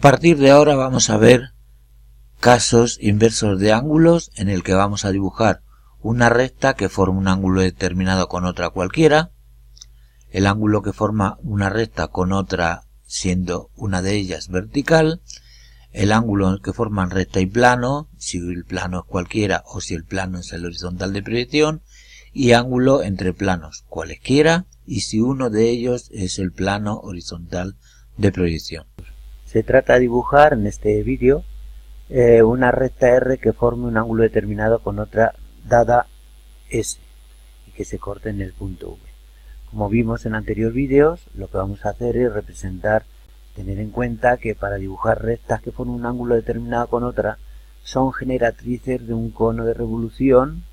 partir de ahora vamos a ver casos inversos de ángulos en el que vamos a dibujar una recta que forma un ángulo determinado con otra cualquiera, el ángulo que forma una recta con otra siendo una de ellas vertical, el ángulo que forman recta y plano, si el plano es cualquiera o si el plano es el horizontal de proyección, y ángulo entre planos cualesquiera y si uno de ellos es el plano horizontal de proyección. Se trata de dibujar en este vídeo una recta R que forme un ángulo determinado con otra dada S y que se corte en el punto V. Como vimos en anteriores vídeos, lo que vamos a hacer es tener en cuenta que para dibujar rectas que forman un ángulo determinado con otra son generatrices de un cono de revolución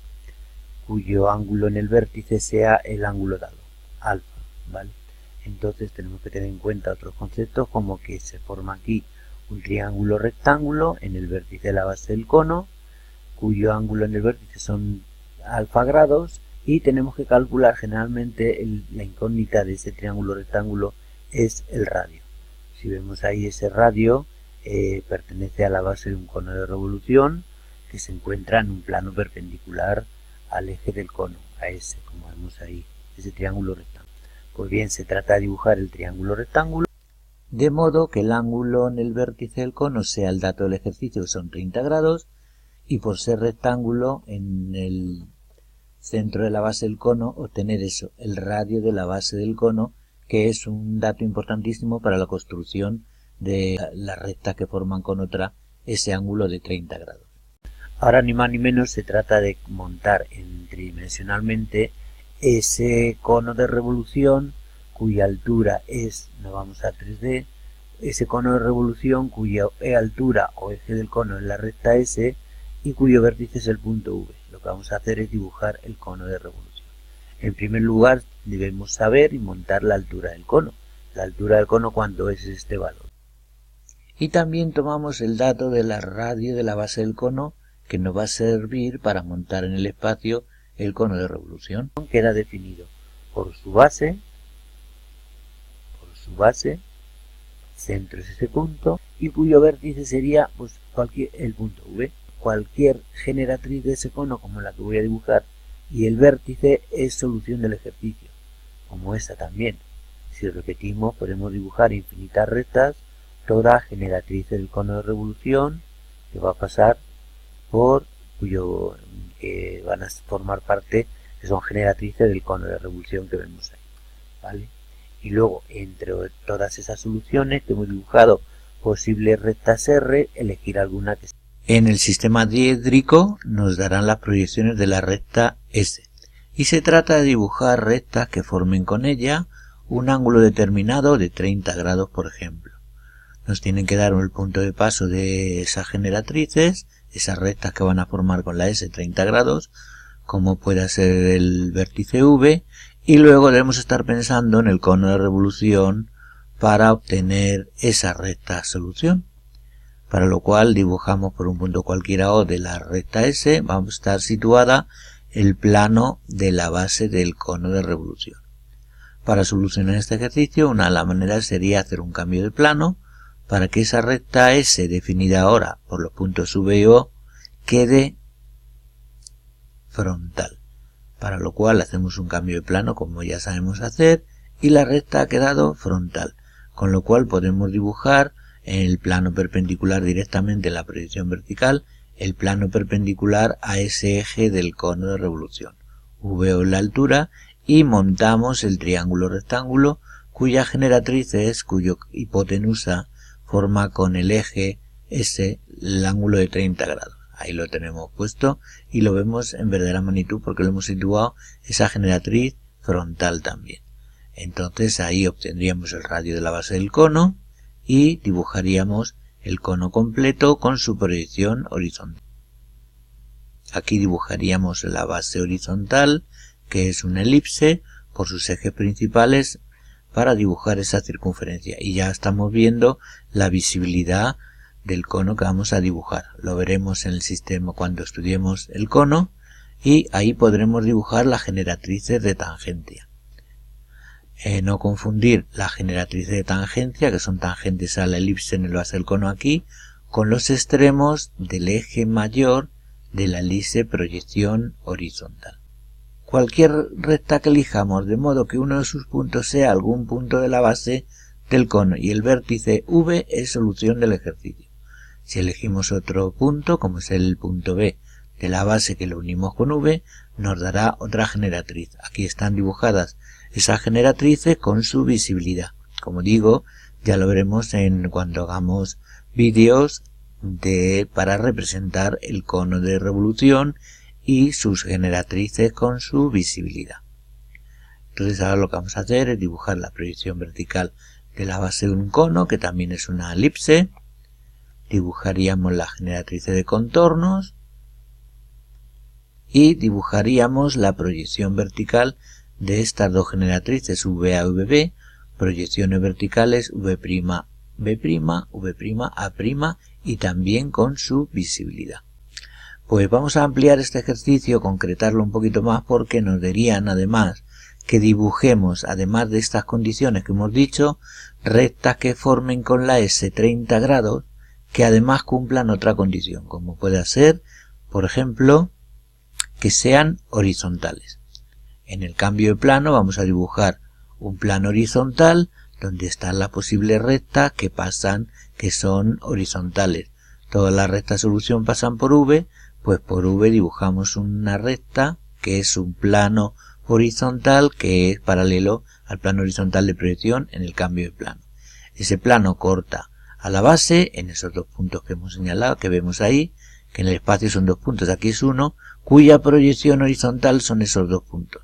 cuyo ángulo en el vértice sea el ángulo dado, alfa, ¿vale? Entonces tenemos que tener en cuenta otros conceptos como que se forma aquí un triángulo rectángulo en el vértice de la base del cono, cuyo ángulo en el vértice son alfa grados, y tenemos que calcular generalmente la incógnita de ese triángulo rectángulo es el radio. Si vemos ahí ese radio pertenece a la base de un cono de revolución que se encuentra en un plano perpendicular al eje del cono, a ese, como vemos ahí, ese triángulo rectángulo. Pues bien, se trata de dibujar el triángulo rectángulo de modo que el ángulo en el vértice del cono sea el dato del ejercicio, que son 30 grados, y por ser rectángulo en el centro de la base del cono obtener eso, el radio de la base del cono, que es un dato importantísimo para la construcción de las rectas que forman con otra ese ángulo de 30 grados. Ahora ni más ni menos se trata de montar tridimensionalmente ese cono de revolución cuya altura es, no vamos a 3D, ese cono de revolución cuya altura o eje del cono es la recta S y cuyo vértice es el punto V. Lo que vamos a hacer es dibujar el cono de revolución. En primer lugar debemos saber y montar la altura del cono. La altura del cono, ¿cuánto es este valor? Y también tomamos el dato de la radio de la base del cono que nos va a servir para montar en el espacio el cono de revolución. Queda definido por su base, centro es ese punto, y cuyo vértice sería pues el punto V. Cualquier generatriz de ese cono como la que voy a dibujar y el vértice es solución del ejercicio, como esta también. Si repetimos podemos dibujar infinitas rectas, toda generatriz del cono de revolución que va a pasar por que van a formar parte, que son generatrices del cono de revolución que vemos ahí, ¿vale? Y luego, entre todas esas soluciones que hemos dibujado posibles rectas R, elegir alguna que sea. En el sistema diédrico nos darán las proyecciones de la recta S, y se trata de dibujar rectas que formen con ella un ángulo determinado de 30 grados, por ejemplo. Nos tienen que dar el punto de paso de esas generatrices, esas rectas que van a formar con la S 30 grados, como puede ser el vértice V, y luego debemos estar pensando en el cono de revolución para obtener esa recta solución. Para lo cual dibujamos por un punto cualquiera O de la recta S, vamos a estar situada el plano de la base del cono de revolución. Para solucionar este ejercicio, una de las maneras sería hacer un cambio de plano para que esa recta S definida ahora por los puntos V y O quede frontal. Para lo cual hacemos un cambio de plano como ya sabemos hacer y la recta ha quedado frontal, con lo cual podemos dibujar en el plano perpendicular directamente en la proyección vertical el plano perpendicular a ese eje del cono de revolución. VO es la altura y montamos el triángulo rectángulo cuya generatriz es, cuyo hipotenusa forma con el eje S el ángulo de 30 grados. Ahí lo tenemos puesto y lo vemos en verdadera magnitud porque lo hemos situado esa generatriz frontal también. Entonces ahí obtendríamos el radio de la base del cono y dibujaríamos el cono completo con su proyección horizontal. Aquí dibujaríamos la base horizontal, que es una elipse, por sus ejes principales para dibujar esa circunferencia. Y ya estamos viendo la visibilidad del cono que vamos a dibujar. Lo veremos en el sistema cuando estudiemos el cono y ahí podremos dibujar las generatrices de tangencia. No confundir la generatriz de tangencia, que son tangentes a la elipse en el base del cono aquí, con los extremos del eje mayor de la elipse proyección horizontal. Cualquier recta que elijamos de modo que uno de sus puntos sea algún punto de la base del cono y el vértice V es solución del ejercicio. Si elegimos otro punto, como es el punto B de la base que lo unimos con V, nos dará otra generatriz. Aquí están dibujadas esas generatrices con su visibilidad. Como digo, ya lo veremos cuando hagamos vídeos para representar el cono de revolución y sus generatrices con su visibilidad. Entonces ahora lo que vamos a hacer es dibujar la proyección vertical de la base de un cono, que también es una elipse. Dibujaríamos la generatriz de contornos y dibujaríamos la proyección vertical de estas dos generatrices VA y VB, proyecciones verticales V', B', V', A' y también con su visibilidad. Pues vamos a ampliar este ejercicio, concretarlo un poquito más, porque nos dirían además que dibujemos, además de estas condiciones que hemos dicho, rectas que formen con la S 30 grados, que además cumplan otra condición, como puede ser, por ejemplo, que sean horizontales. En el cambio de plano vamos a dibujar un plano horizontal donde están las posibles rectas que son horizontales. Todas las rectas de solución pasan por V, pues por V dibujamos una recta que es un plano horizontal que es paralelo al plano horizontal de proyección en el cambio de plano. Ese plano corta a la base en esos dos puntos que hemos señalado, que vemos ahí, que en el espacio son dos puntos, aquí es uno, cuya proyección horizontal son esos dos puntos.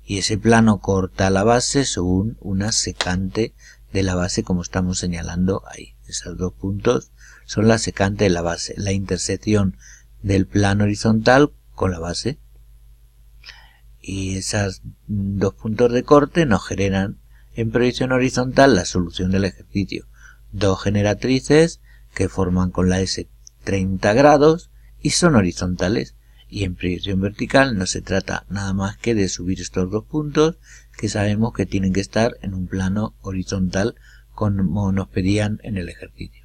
Y ese plano corta a la base según una secante de la base, como estamos señalando ahí. Esos dos puntos son la secante de la base, la intersección del plano horizontal con la base. Y esos dos puntos de corte nos generan en proyección horizontal la solución del ejercicio. Dos generatrices que forman con la S 30 grados y son horizontales. Y en proyección vertical no se trata nada más que de subir estos dos puntos que sabemos que tienen que estar en un plano horizontal como nos pedían en el ejercicio.